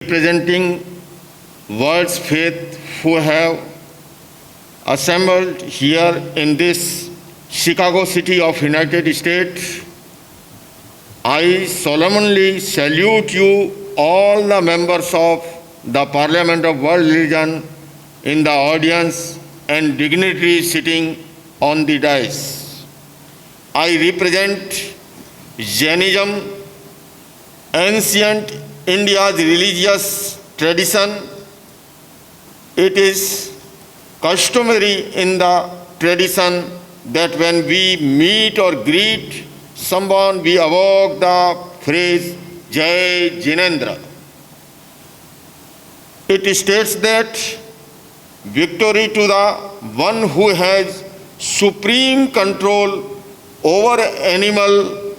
representing world's faith who have assembled here in this Chicago city of United States. I solemnly salute you, all the members of the Parliament of World Religion in the audience and dignitaries sitting on the dais. I represent Jainism, ancient India's religious tradition. It is customary in the tradition that when we meet or greet someone, we evoke the phrase Jai Jinendra. It states that victory to the one who has supreme control over animal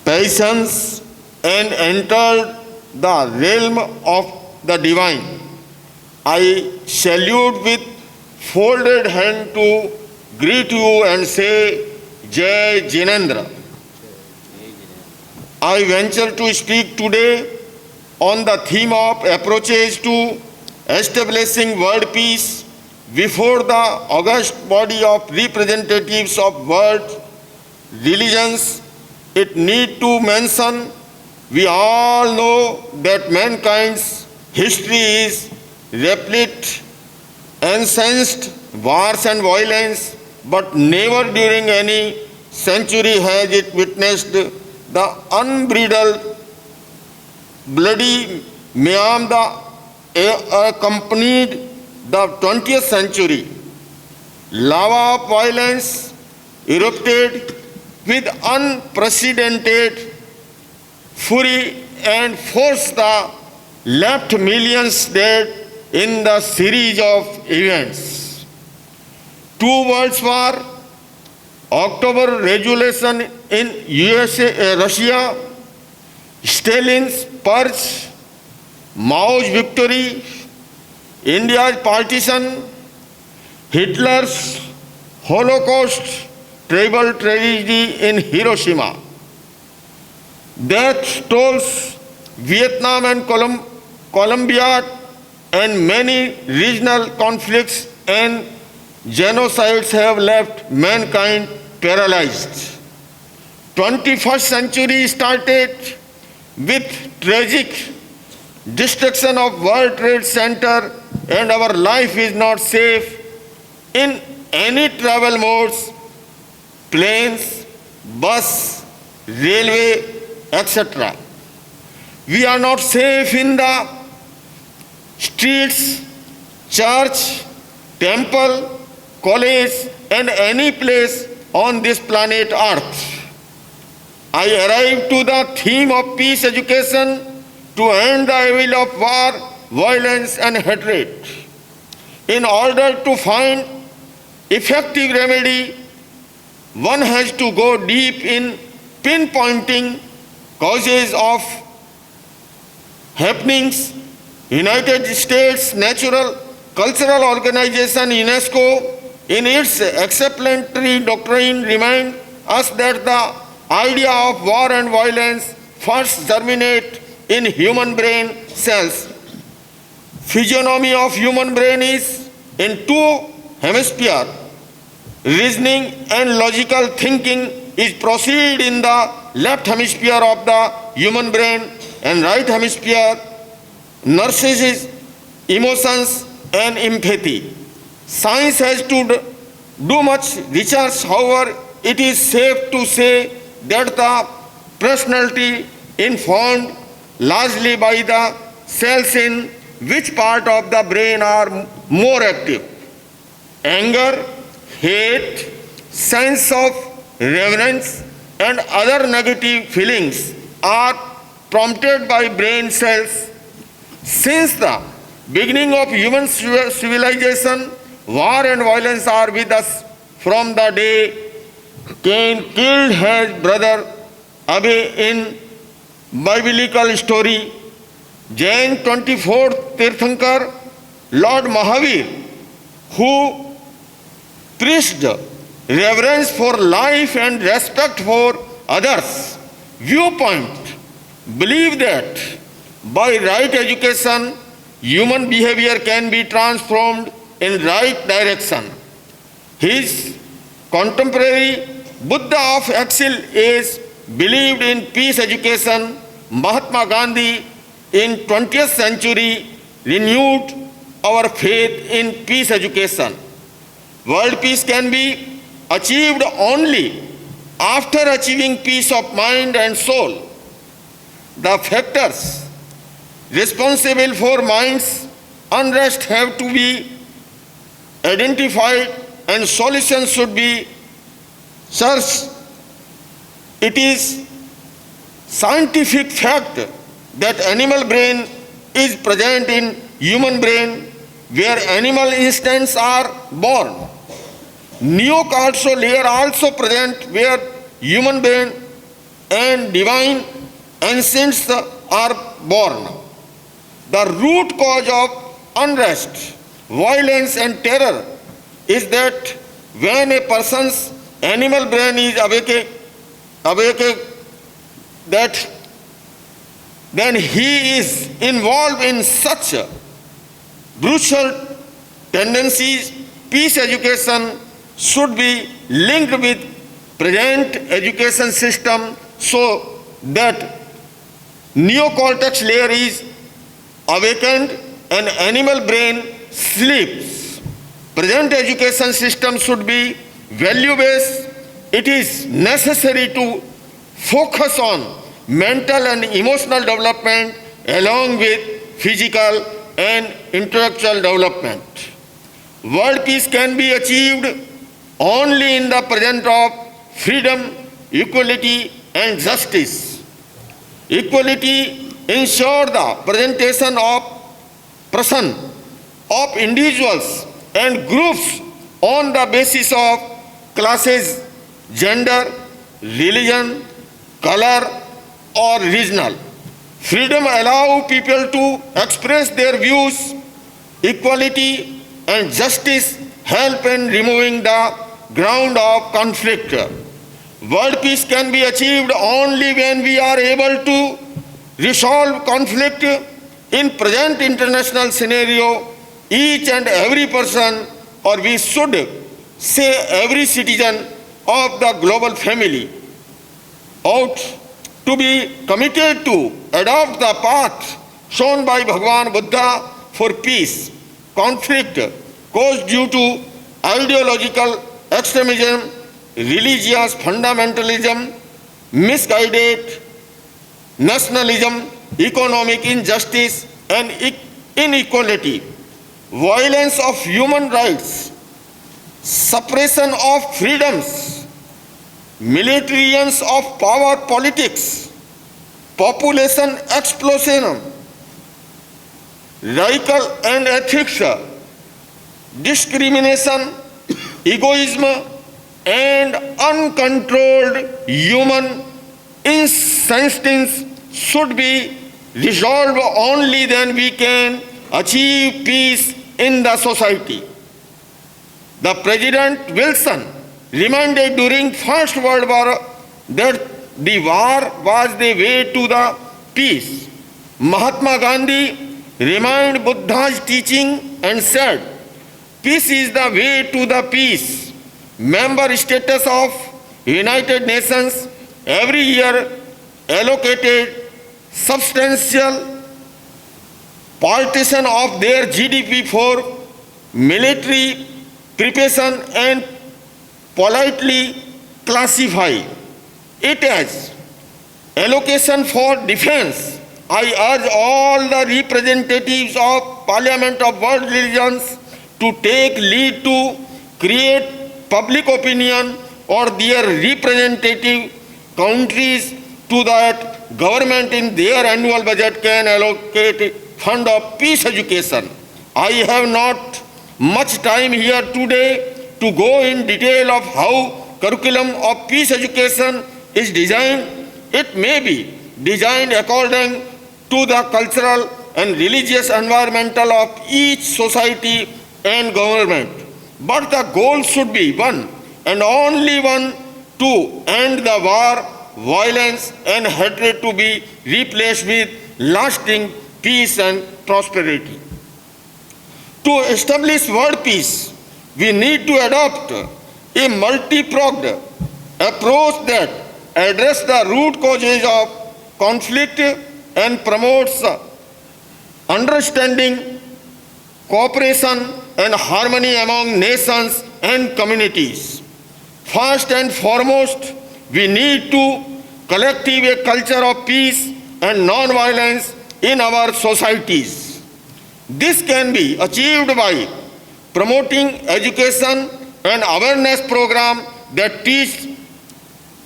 passions and entered the realm of the divine. I salute with folded hand to greet you and say Jai Jinendra. I venture to speak today on the theme of approaches to establishing world peace before the august body of representatives of world religions. It need to mention, we all know that mankind's history is replete, incensed, wars and violence, but never during any century has it witnessed the unbridled bloody mayhem that accompanied the 20th century. Lava of violence erupted with unprecedented fury and forced the left millions dead in the series of events. Two world wars, October Revolution in USA, Russia, Stalin's purge, Mao's victory, India's partition, Hitler's Holocaust, terrible tragedy in Hiroshima, death tolls, Vietnam and Colombia, and many regional conflicts and genocides have left mankind paralyzed. 21st century started with tragic destruction of World Trade Center, and our life is not safe in any travel modes, planes, bus, railway, etc. We are not safe in the streets, church, temple, college, and any place on this planet Earth. I arrived to the theme of peace education to end the evil of war, violence, and hatred. In order to find effective remedy, one has to go deep in pinpointing causes of happenings. United States Natural Cultural Organization UNESCO in its exemplary doctrine reminds us that the idea of war and violence first germinate in human brain cells. Physiognomy of human brain is in two hemispheres. Reasoning and logical thinking is proceed in the left hemisphere of the human brain, and right hemisphere nurses emotions and empathy. Science has to do much research, however, it is safe to say that the personality informed largely by the cells in which part of the brain are more active. Anger, hate, sense of reverence, and other negative feelings are prompted by brain cells. Since the beginning of human civilization, war and violence are with us from the day Cain killed his brother Abel in biblical story. Jain 24th Tirthankar, Lord Mahavir, who preached reverence for life and respect for others' viewpoint, believe that By right education, human behavior can be transformed in right direction. His contemporary Buddha of exile age believed in peace education. Mahatma Gandhi in 20th century renewed our faith in peace education. World peace can be achieved only after achieving peace of mind and soul. The factors responsible for mind's unrest have to be identified and solutions should be searched. It is scientific fact that animal brain is present in human brain where animal instincts are born. Neocortical layer also present where human brain and divine instincts are born. The root cause of unrest, violence and terror is that when a person's animal brain is awake, that then he is involved in such brutal tendencies. Peace education should be linked with present education system so that neocortex layer is awakened and animal brain sleeps. Present education system should be value-based. It is necessary to focus on mental and emotional development along with physical and intellectual development. World peace can be achieved only in the presence of freedom, equality and justice. Equality ensures the presentation of individuals and groups on the basis of classes, gender, religion, color or regional. Freedom allows people to express their views. Equality and justice help in removing the ground of conflict. World peace can be achieved only when we are able to resolve conflict. In present international scenario, each and every person, or we should say every citizen of the global family, ought to be committed to adopt the path shown by Bhagavan Buddha for peace. Conflict caused due to ideological extremism, religious fundamentalism, misguided nationalism, economic injustice and inequality, violence of human rights, suppression of freedoms, militarization of power politics, population explosion, radical and ethics, discrimination, egoism, and uncontrolled human instincts should be resolved. Only then we can achieve peace in the society. The President Wilson reminded during First World War that the war was the way to the peace. Mahatma Gandhi reminded Buddha's teaching and said, peace is the way to the peace. Member states of United Nations every year allocated substantial portion of their GDP for military preparation and politely classify it as allocation for defense. I urge all the representatives of Parliament of World Religions to take lead to create public opinion or their representative countries to that government in their annual budget can allocate fund of peace education. I have not much time here today to go in detail of how curriculum of peace education is designed. It may be designed according to the cultural and religious environmental of each society and government. But the goal should be one and only one, to end the war, violence and hatred to be replaced with lasting peace and prosperity. To establish world peace, we need to adopt a multi-pronged approach that addresses the root causes of conflict and promotes understanding, cooperation, and harmony among nations and communities. First and foremost, we need to cultivate a culture of peace and non-violence in our societies. This can be achieved by promoting education and awareness programs that teach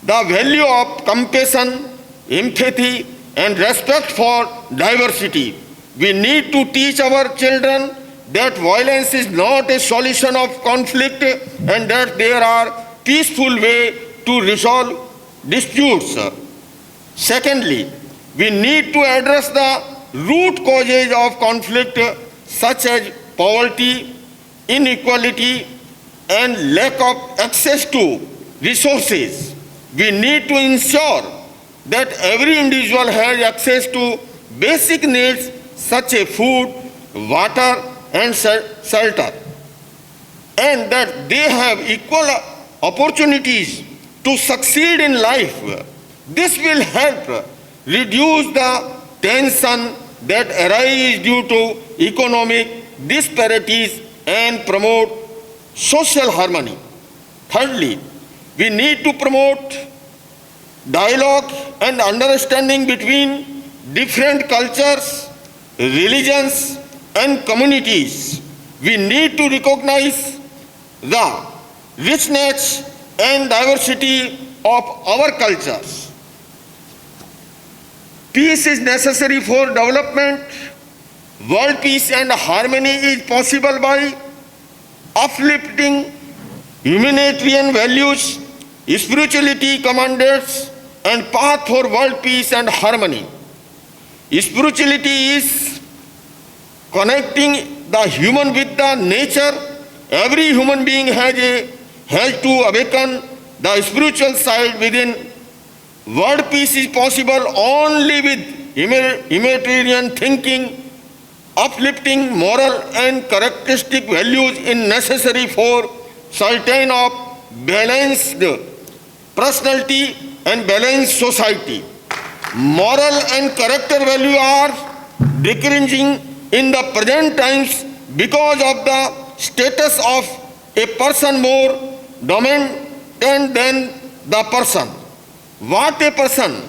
the value of compassion, empathy, and respect for diversity. We need to teach our children that violence is not a solution of conflict and that there are peaceful ways to resolve disputes. Secondly, we need to address the root causes of conflict such as poverty, inequality, and lack of access to resources. We need to ensure that every individual has access to basic needs such as food, water, and shelter, and that they have equal opportunities to succeed in life. This will help reduce the tension that arises due to economic disparities and promote social harmony. Thirdly, we need to promote dialogue and understanding between different cultures, religions, and communities. We need to recognize the richness and diversity of our cultures. Peace is necessary for development. World peace and harmony is possible by uplifting humanitarian values, spirituality commands, and path for world peace and harmony. Spirituality is connecting the human with the nature. Every human being has to awaken the spiritual side within. World peace is possible only with humanitarian thinking, uplifting moral and characteristic values is necessary for certain of balanced personality and balanced society. Moral and character value are decreasing in the present times because of the status of a person more dominant than the person. What a person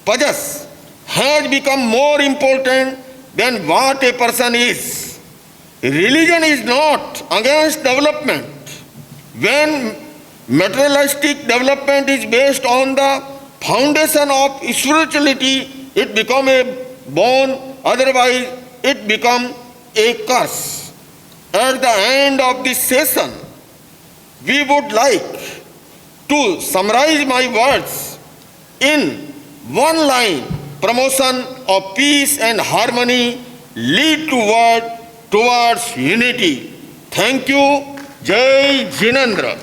possesses has become more important than what a person is. Religion is not against development. When materialistic development is based on the foundation of spirituality, it becomes a boon, otherwise it becomes a curse. At the end of this session, we would like to summarize my words in one line: promotion of peace and harmony lead towards unity. Thank you. Jai Jinendra.